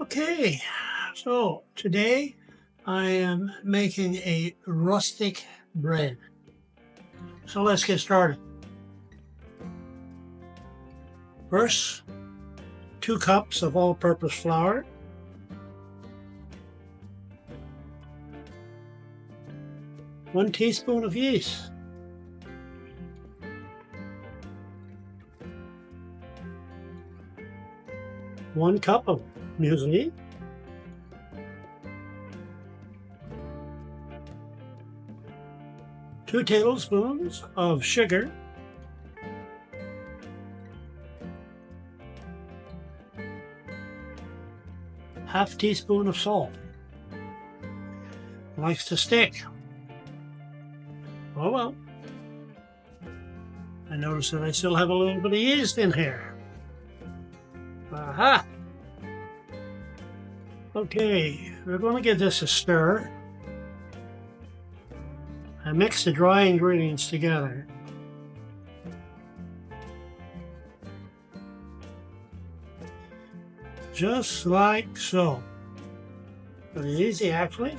Okay, so today I am making a rustic bread. So let's get started. First, 2 cups of all-purpose flour, 1 teaspoon of yeast, 1 cup of muesli, 2 tablespoons of sugar, 1/2 teaspoon of salt. Likes to stick. Oh well. I notice that I still have a little bit of yeast in here. Aha! Okay, we're going to give this a stir. I mix the dry ingredients together. Just like so. Pretty easy, actually.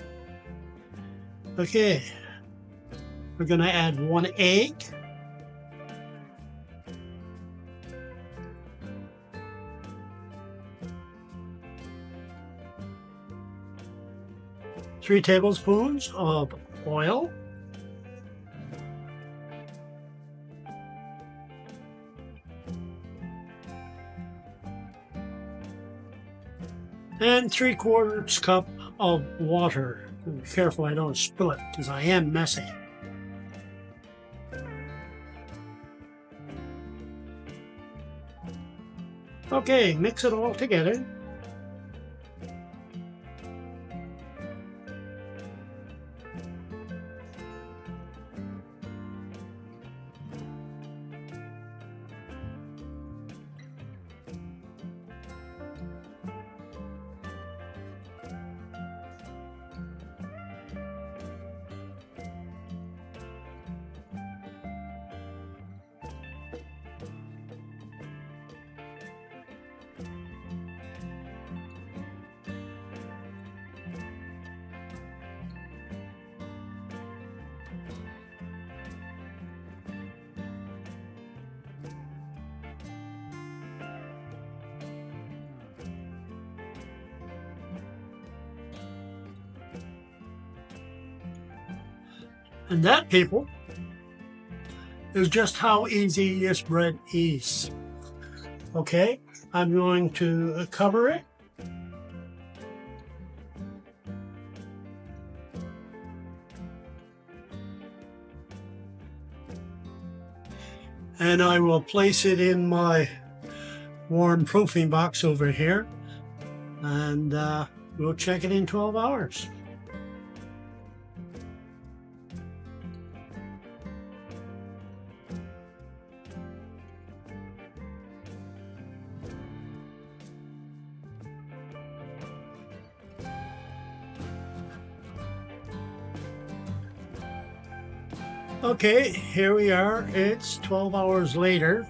Okay, we're going to add 1 egg. Three tablespoons of oil. And 3/4 cup of water. Be careful I don't spill it because I am messy. Okay, mix it all together. And that, people, is just how easy this bread is. Okay, I'm going to cover it. And I will place it in my warm proofing box over here. And we'll check it in 12 hours. Okay, here we are. It's 12 hours later,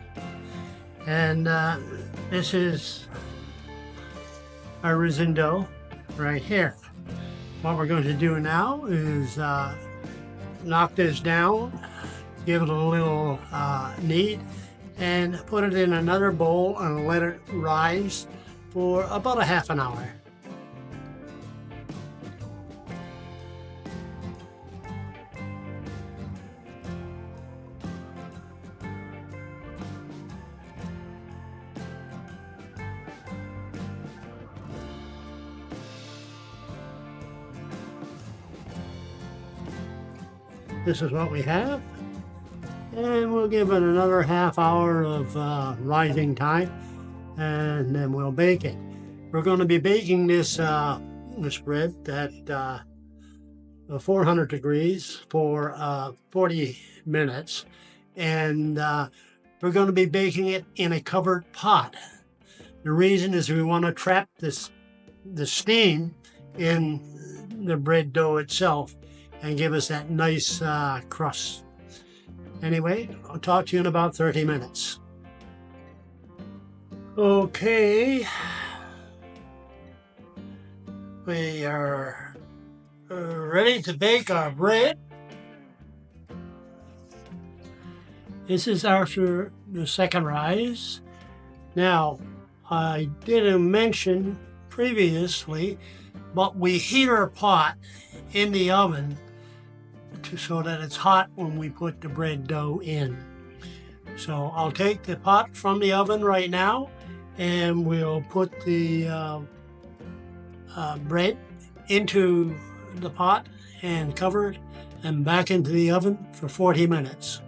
and this is our resin dough right here. What we're going to do now is knock this down, give it a little knead, and put it in another bowl and let it rise for about a half an hour. This is what we have, and we'll give it another half hour of rising time, and then we'll bake it. We're going to be baking this bread at 400 degrees for 40 minutes, and we're going to be baking it in a covered pot. The reason is we want to trap the steam in the bread dough itself and give us that nice crust. Anyway, I'll talk to you in about 30 minutes. Okay, We are ready to bake our bread. This is after the second rise. Now, I didn't mention previously, but we heat our pot in the oven so that it's hot when we put the bread dough in. So I'll take the pot from the oven right now, and we'll put the bread into the pot and cover it and back into the oven for 40 minutes.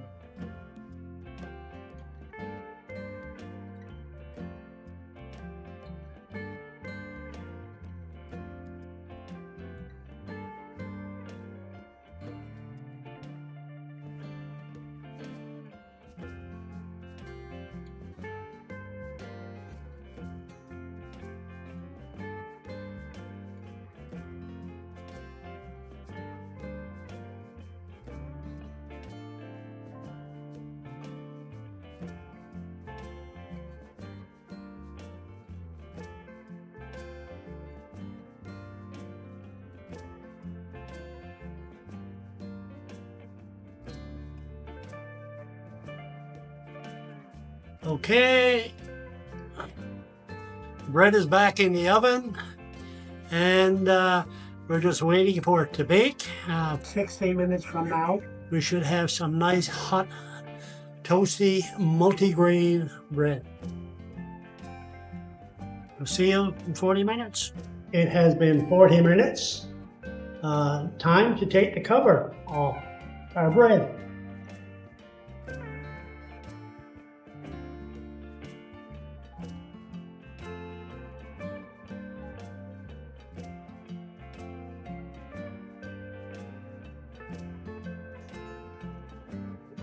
Okay, bread is back in the oven, and we're just waiting for it to bake. 16 minutes from now, we should have some nice hot, toasty, multigrain bread. We'll see you in 40 minutes. It has been 40 minutes. Time to take the cover off our bread.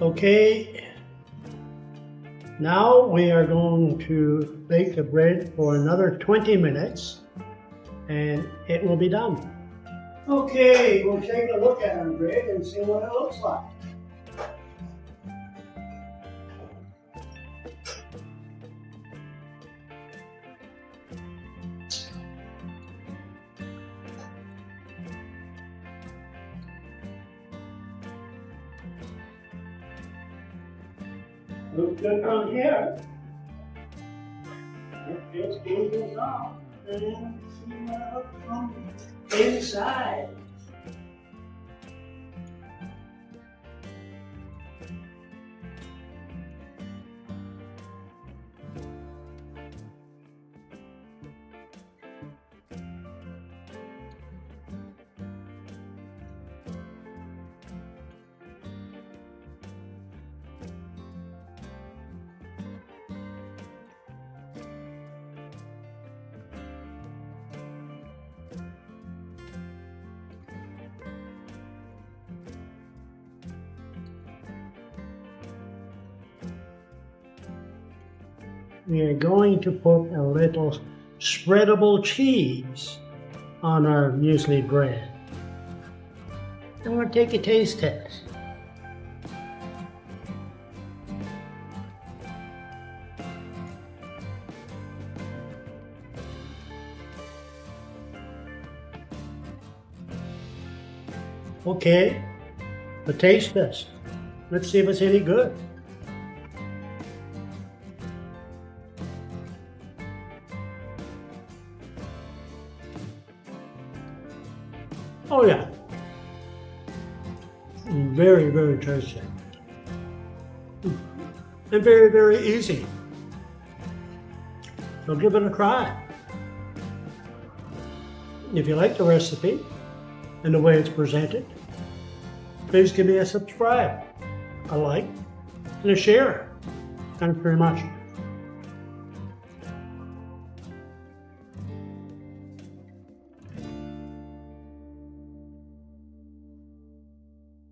Okay, now we are going to bake the bread for another 20 minutes and it will be done. Okay, we'll take a look at our bread and see what it looks like. Looks good from here. Let's pull this off and see what looks from inside. We are going to put a little spreadable cheese on our muesli bread. And we'll take a taste test. Okay, a taste test. Let's see if it's any good. Oh yeah, very, very tasty. And very, very easy. So give it a try. If you like the recipe and the way it's presented, please give me a subscribe, a like, and a share. Thanks very much.